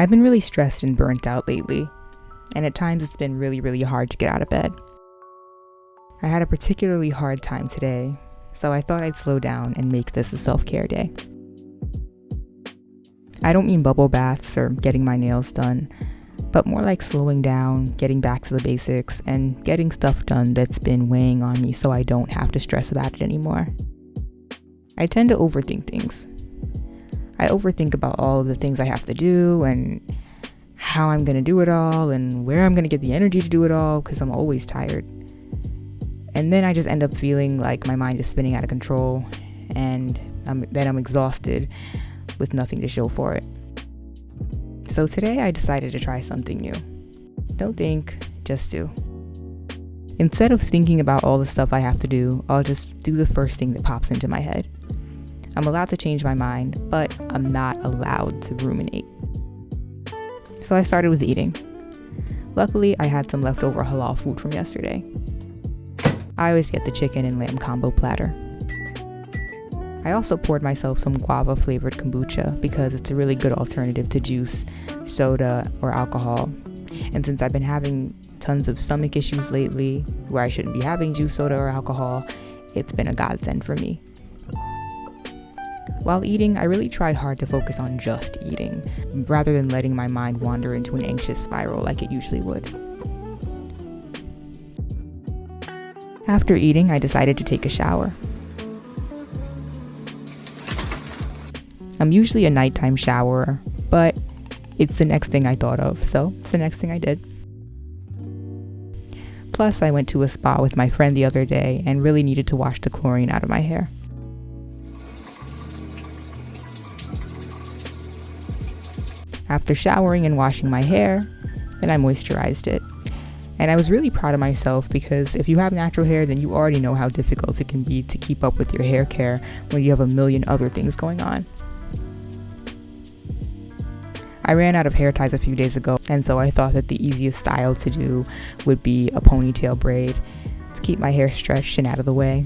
I've been really stressed and burnt out lately, and at times it's been really hard to get out of bed. I had a particularly hard time today, so I thought I'd slow down and make this a self-care day. I don't mean bubble baths or getting my nails done, but more like slowing down, getting back to the basics, and getting stuff done that's been weighing on me so I don't have to stress about it anymore. I tend to overthink things. I overthink about all of the things I have to do and how I'm going to do it all and where I'm going to get the energy to do it all because I'm always tired. And then I just end up feeling like my mind is spinning out of control and then I'm exhausted with nothing to show for it. So today I decided to try something new. Don't think, just do. Instead of thinking about all the stuff I have to do, I'll just do the first thing that pops into my head. I'm allowed to change my mind, but I'm not allowed to ruminate. So I started with eating. Luckily, I had some leftover halal food from yesterday. I always get the chicken and lamb combo platter. I also poured myself some guava-flavored kombucha because it's a really good alternative to juice, soda, or alcohol. And since I've been having tons of stomach issues lately, where I shouldn't be having juice, soda, or alcohol, it's been a godsend for me. While eating, I really tried hard to focus on just eating, rather than letting my mind wander into an anxious spiral like it usually would. After eating, I decided to take a shower. I'm usually a nighttime showerer, but it's the next thing I thought of, so it's the next thing I did. Plus, I went to a spa with my friend the other day and really needed to wash the chlorine out of my hair. After showering and washing my hair, then I moisturized it. And I was really proud of myself because if you have natural hair, then you already know how difficult it can be to keep up with your hair care when you have a million other things going on. I ran out of hair ties a few days ago, and so I thought that the easiest style to do would be a ponytail braid to keep my hair stretched and out of the way.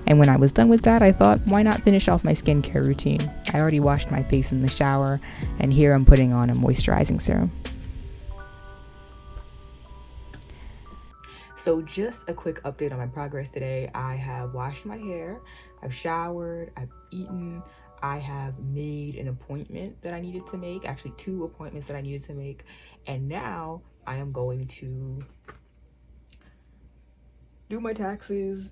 And when I was done with that, I thought, why not finish off my skincare routine? I already washed my face in the shower, and here I'm putting on a moisturizing serum. So just a quick update on my progress today. I have washed my hair, I've showered, I've eaten, I have made an appointment that I needed to make, actually 2 appointments that I needed to make, and now I am going to do my taxes.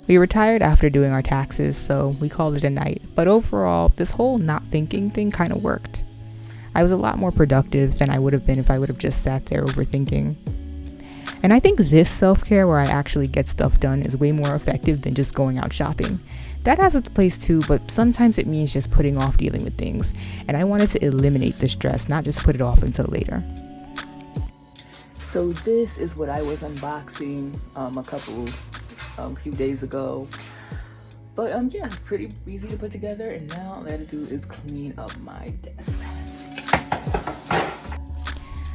We retired after doing our taxes, so we called it a night. But overall, this whole not thinking thing kind of worked. I was a lot more productive than I would have been if I would have just sat there overthinking. And I think this self-care where I actually get stuff done is way more effective than just going out shopping. That has its place too, but sometimes it means just putting off dealing with things. And I wanted to eliminate the stress, not just put it off until later. So this is what I was unboxing a few days ago. But yeah, it's pretty easy to put together, and now all I gotta do is clean up my desk.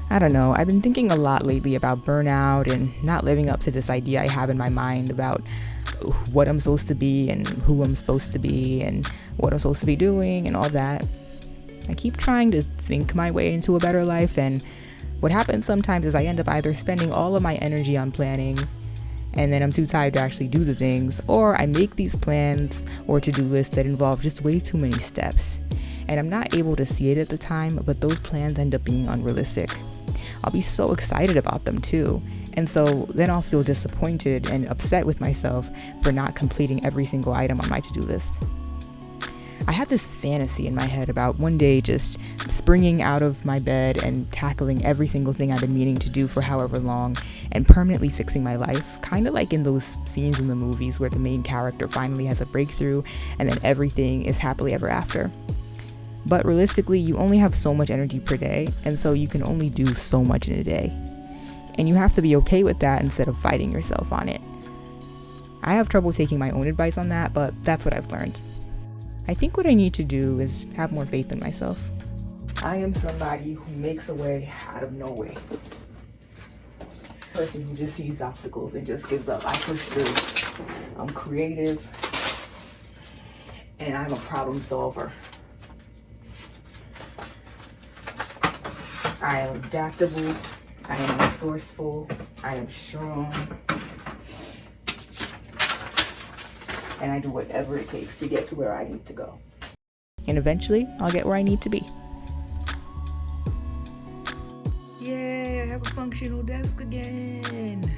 I don't know, I've been thinking a lot lately about burnout and not living up to this idea I have in my mind about what I'm supposed to be and who I'm supposed to be and what I'm supposed to be doing and all that. I keep trying to think my way into a better life, and what happens sometimes is I end up either spending all of my energy on planning and then I'm too tired to actually do the things, or I make these plans or to-do lists that involve just way too many steps. And I'm not able to see it at the time, but those plans end up being unrealistic. I'll be so excited about them too. And so then I'll feel disappointed and upset with myself for not completing every single item on my to-do list. I have this fantasy in my head about one day just springing out of my bed and tackling every single thing I've been meaning to do for however long and permanently fixing my life, kind of like in those scenes in the movies where the main character finally has a breakthrough and then everything is happily ever after. But realistically, you only have so much energy per day, and so you can only do so much in a day. And you have to be okay with that instead of fighting yourself on it. I have trouble taking my own advice on that, but that's what I've learned. I think what I need to do is have more faith in myself. I am somebody who makes a way out of no way. Person who just sees obstacles and just gives up. I push through. I'm creative. and I'm a problem solver. I am adaptable, I am resourceful, I am strong, and I do whatever it takes to get to where I need to go. And eventually, I'll get where I need to be. Yay, I have a functional desk again.